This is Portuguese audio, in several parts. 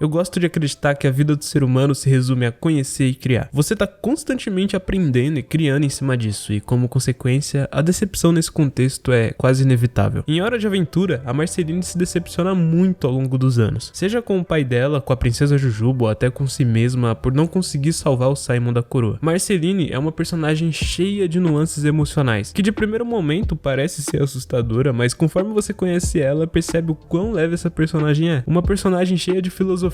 Eu gosto de acreditar que a vida do ser humano se resume a conhecer e criar. Você tá constantemente aprendendo e criando em cima disso, e como consequência, a decepção nesse contexto é quase inevitável. Em Hora de Aventura, a Marceline se decepciona muito ao longo dos anos, seja com o pai dela, com a princesa Jujuba ou até com si mesma por não conseguir salvar o Simon da coroa. Marceline é uma personagem cheia de nuances emocionais, que de primeiro momento parece ser assustadora, mas conforme você conhece ela, percebe o quão leve essa personagem é. Uma personagem cheia de filosofias,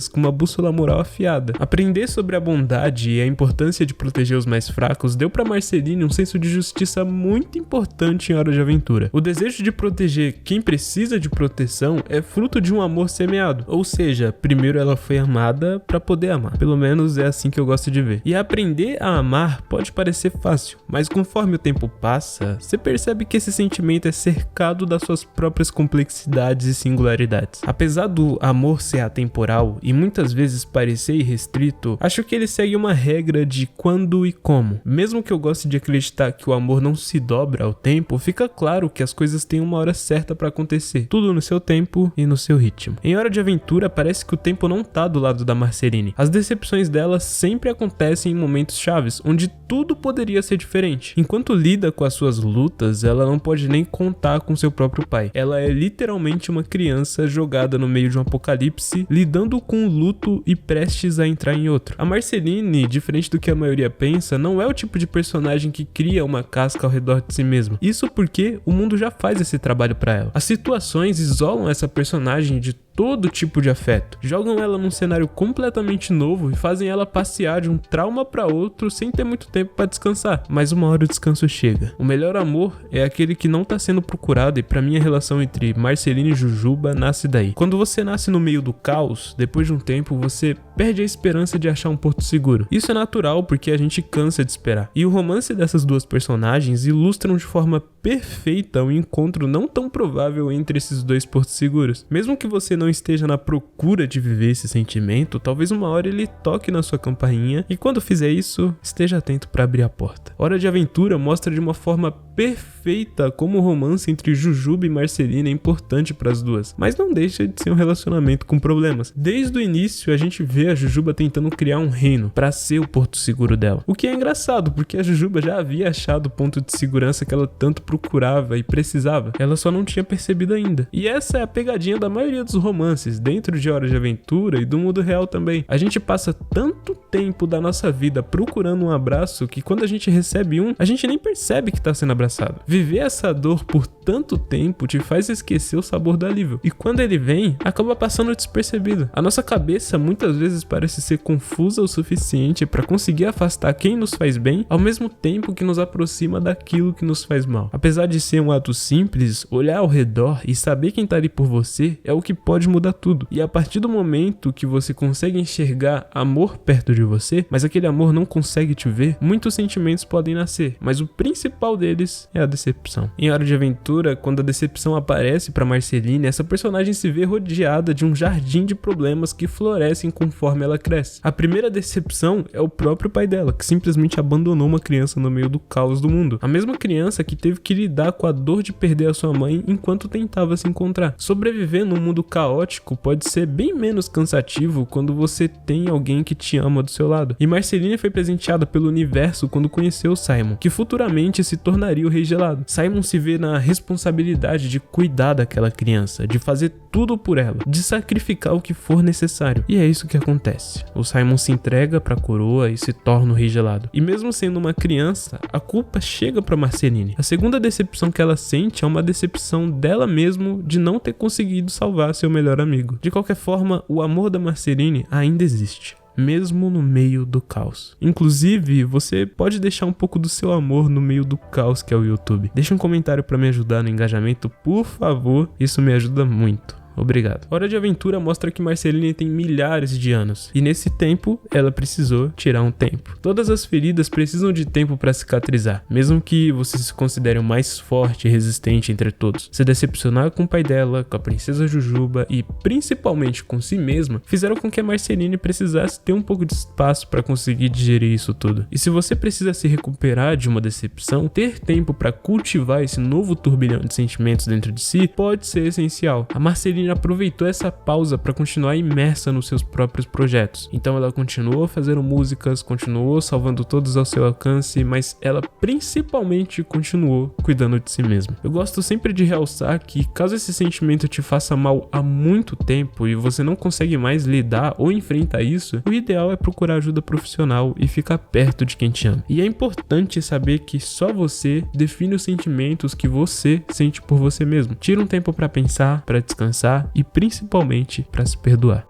com uma bússola moral afiada. Aprender sobre a bondade e a importância de proteger os mais fracos deu pra Marceline um senso de justiça muito importante em Hora de Aventura. O desejo de proteger quem precisa de proteção é fruto de um amor semeado, ou seja, primeiro ela foi amada pra poder amar. Pelo menos é assim que eu gosto de ver. E aprender a amar pode parecer fácil, mas conforme o tempo passa, você percebe que esse sentimento é cercado das suas próprias complexidades e singularidades. Apesar do amor ser atemporal e muitas vezes parecer irrestrito, acho que ele segue uma regra de quando e como. Mesmo que eu goste de acreditar que o amor não se dobra ao tempo, fica claro que as coisas têm uma hora certa pra acontecer, tudo no seu tempo e no seu ritmo. Em Hora de Aventura, parece que o tempo não tá do lado da Marceline. As decepções dela sempre acontecem em momentos chaves, onde tudo poderia ser diferente. Enquanto lida com as suas lutas, ela não pode nem contar com seu próprio pai. Ela é literalmente uma criança jogada no meio de um apocalipse, lidando com o luto e prestes a entrar em outro. A Marceline, diferente do que a maioria pensa, não é o tipo de personagem que cria uma casca ao redor de si mesma. Isso porque o mundo já faz esse trabalho pra ela. As situações isolam essa personagem de todo tipo de afeto, jogam ela num cenário completamente novo e fazem ela passear de um trauma para outro sem ter muito tempo para descansar, mas uma hora o descanso chega. O melhor amor é aquele que não tá sendo procurado, e pra mim a relação entre Marceline e Jujuba nasce daí. Quando você nasce no meio do caos, depois de um tempo você perde a esperança de achar um porto seguro. Isso é natural porque a gente cansa de esperar, e o romance dessas duas personagens ilustram de forma perfeita um encontro não tão provável entre esses dois portos seguros. Mesmo que você não esteja na procura de viver esse sentimento, talvez uma hora ele toque na sua campainha, e quando fizer isso, esteja atento para abrir a porta. Hora de Aventura mostra de uma forma perfeita como o romance entre Jujuba e Marceline é importante para as duas, mas não deixa de ser um relacionamento com problemas. Desde o início a gente vê a Jujuba tentando criar um reino para ser o porto seguro dela, o que é engraçado porque a Jujuba já havia achado o ponto de segurança que ela tanto procurava e precisava, ela só não tinha percebido ainda. E essa é a pegadinha da maioria dos romances dentro de Hora de Aventura e do mundo real também. A gente passa tanto tempo da nossa vida procurando um abraço que quando a gente recebe um, a gente nem percebe que tá sendo abraçado. Viver essa dor por tanto tempo te faz esquecer o sabor do alívio, e quando ele vem, acaba passando despercebido. A nossa cabeça muitas vezes parece ser confusa o suficiente para conseguir afastar quem nos faz bem, ao mesmo tempo que nos aproxima daquilo que nos faz mal. Apesar de ser um ato simples, olhar ao redor e saber quem tá ali por você é o que pode mudar tudo. E a partir do momento que você consegue enxergar amor perto de você, mas aquele amor não consegue te ver, muitos sentimentos podem nascer, mas o principal deles é a decepção. Em Hora de Aventura, quando a decepção aparece para Marceline, essa personagem se vê rodeada de um jardim de problemas que florescem conforme ela cresce. A primeira decepção é o próprio pai dela, que simplesmente abandonou uma criança no meio do caos do mundo. A mesma criança que teve que lidar com a dor de perder a sua mãe enquanto tentava se encontrar. Sobreviver num mundo caótico pode ser bem menos cansativo quando você tem alguém que te ama do seu lado. E Marceline foi presenteada pelo universo quando conheceu Simon, que futuramente se tornaria o Rei Gelado. Simon se vê na responsabilidade de cuidar daquela criança, de fazer tudo por ela, de sacrificar o que for necessário. E é isso que acontece. O Simon se entrega pra coroa e se torna o Rei Gelado. E mesmo sendo uma criança, a culpa chega pra Marceline. A segunda decepção que ela sente é uma decepção dela mesmo de não ter conseguido salvar seu melhor amigo. De qualquer forma, o amor da Marceline ainda existe, mesmo no meio do caos. Inclusive, você pode deixar um pouco do seu amor no meio do caos que é o YouTube. Deixa um comentário para me ajudar no engajamento, por favor, isso me ajuda muito. Obrigado. Hora de Aventura mostra que Marceline tem milhares de anos, e nesse tempo, ela precisou tirar um tempo. Todas as feridas precisam de tempo para cicatrizar, mesmo que você se considere o mais forte e resistente entre todos. Se decepcionar com o pai dela, com a princesa Jujuba e principalmente com si mesma, fizeram com que a Marceline precisasse ter um pouco de espaço para conseguir digerir isso tudo. E se você precisa se recuperar de uma decepção, ter tempo para cultivar esse novo turbilhão de sentimentos dentro de si pode ser essencial. A Marceline Jane aproveitou essa pausa para continuar imersa nos seus próprios projetos. Então ela continuou fazendo músicas, continuou salvando todos ao seu alcance, mas ela principalmente continuou cuidando de si mesma. Eu gosto sempre de realçar que caso esse sentimento te faça mal há muito tempo e você não consegue mais lidar ou enfrentar isso, o ideal é procurar ajuda profissional e ficar perto de quem te ama. E é importante saber que só você define os sentimentos que você sente por você mesmo. Tira um tempo para pensar, para descansar e principalmente para se perdoar.